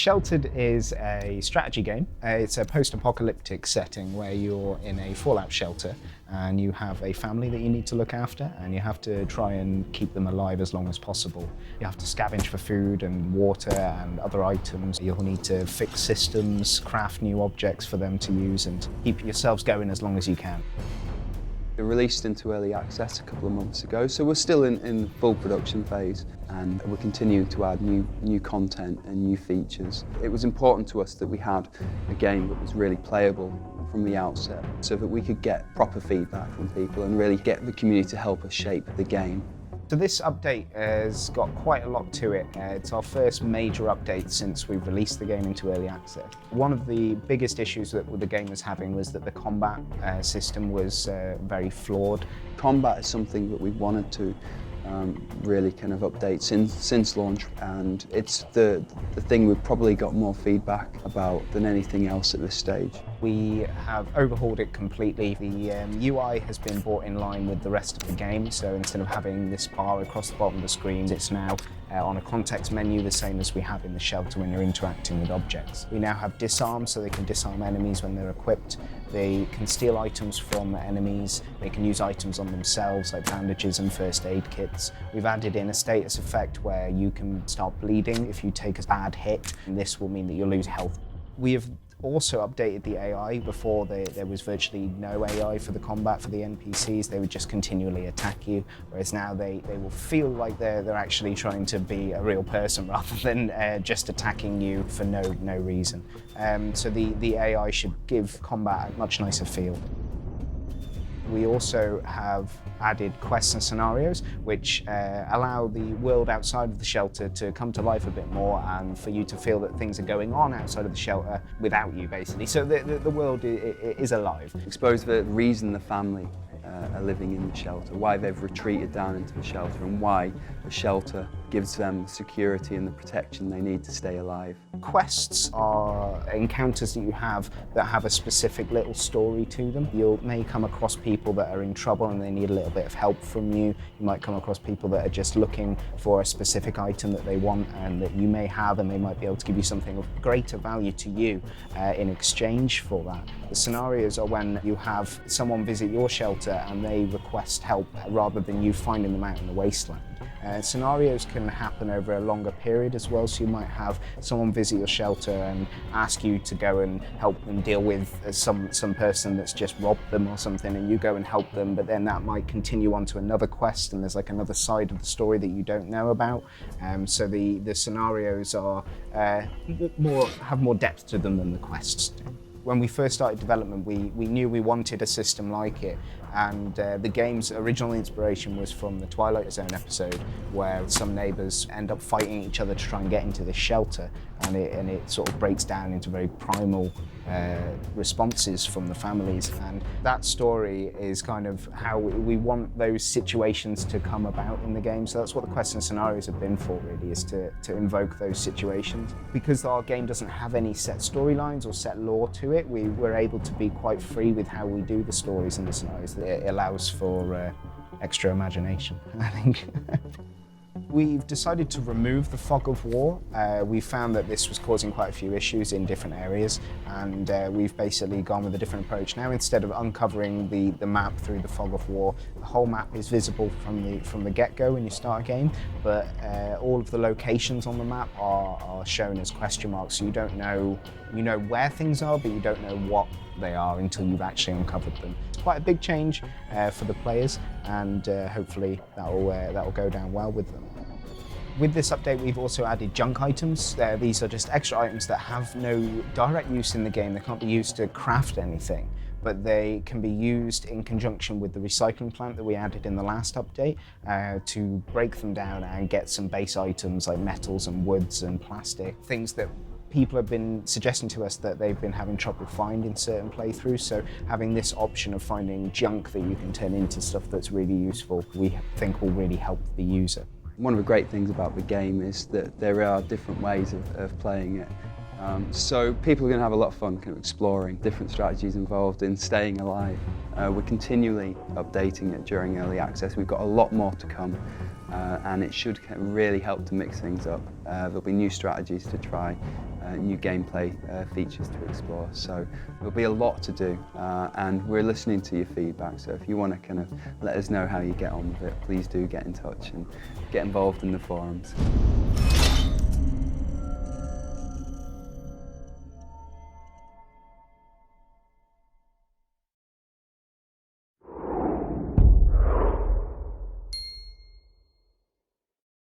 Sheltered is a strategy game. It's a post-apocalyptic setting where you're in a fallout shelter and you have a family that you need to look after, and you have to try and keep them alive as long as possible. You have to scavenge for food and water and other items. You'll need to fix systems, craft new objects for them to use, and keep yourselves going as long as you can. It released into early access a couple of months ago, so we're still in full production phase, and we're continuing to add new content and new features. It was important to us that we had a game that was really playable from the outset, so that we could get proper feedback from people and really get the community to help us shape the game. So this update has got quite a lot to it. It's our first major update since we've released the game into early access. One of the biggest issues that the game was having was that the combat system was very flawed. Combat is something that we wanted to really kind of update since launch, and it's the thing we've probably got more feedback about than anything else at this stage. We have overhauled it completely. The UI has been brought in line with the rest of the game, so instead of having this bar across the bottom of the screen, it's now on a context menu, the same as we have in the shelter when you're interacting with objects. We now have disarm, so they can disarm enemies when they're equipped. They can steal items from enemies. They can use items on themselves, like bandages and first aid kits. We've added in a status effect where you can start bleeding if you take a bad hit, and this will mean that you'll lose health. We have also updated the AI. Before, there was virtually no AI for the combat for the NPCs. They would just continually attack you, whereas now they will feel like they're actually trying to be a real person rather than just attacking you for no reason. So the AI should give combat a much nicer feel. We also have added quests and scenarios which allow the world outside of the shelter to come to life a bit more, and for you to feel that things are going on outside of the shelter without you, basically. So the world is alive. Expose the reason the family are living in the shelter, why they've retreated down into the shelter, and why the shelter gives them the security and the protection they need to stay alive. Quests are encounters that you have that have a specific little story to them. You may come across people that are in trouble and they need a little bit of help from you. You might come across people that are just looking for a specific item that they want and that you may have, and they might be able to give you something of greater value to you in exchange for that. The scenarios are when you have someone visit your shelter and they request help rather than you finding them out in the wasteland. Scenarios can happen over a longer period as well, so you might have someone visit your shelter and ask you to go and help them deal with some person that's just robbed them or something, and you go and help them, but then that might continue on to another quest, and there's like another side of the story that you don't know about. So the scenarios are have more depth to them than the quests do. When we first started development, we knew we wanted a system like it, and the game's original inspiration was from the Twilight Zone episode, where some neighbours end up fighting each other to try and get into this shelter, and it sort of breaks down into very primal responses from the families. And that story is kind of how we want those situations to come about in the game. So that's what the quests and scenarios have been for, really, is to invoke those situations. Because our game doesn't have any set storylines or set lore to it, we're able to be quite free with how we do the stories and the scenarios. It allows for extra imagination, I think. We've decided to remove the fog of war. We found that this was causing quite a few issues in different areas, and we've basically gone with a different approach. Now, instead of uncovering the map through the fog of war, the whole map is visible from the get-go when you start a game, but all of the locations on the map are shown as question marks, so you don't know, you know where things are, but you don't know what they are until you've actually uncovered them. It's quite a big change for the players, and hopefully that will go down well with them. With this update, we've also added junk items. These are just extra items that have no direct use in the game. They can't be used to craft anything, but they can be used in conjunction with the recycling plant that we added in the last update to break them down and get some base items like metals and woods and plastic, things that people have been suggesting to us that they've been having trouble finding certain playthroughs. So having this option of finding junk that you can turn into stuff that's really useful, we think will really help the user. One of the great things about the game is that there are different ways of playing it. So people are going to have a lot of fun kind of exploring different strategies involved in staying alive. We're continually updating it during early access. We've got a lot more to come. and it should really help to mix things up. There'll be new strategies to try, new gameplay features to explore, so there'll be a lot to do, and we're listening to your feedback, so if you want to kind of let us know how you get on with it, please do get in touch and get involved in the forums.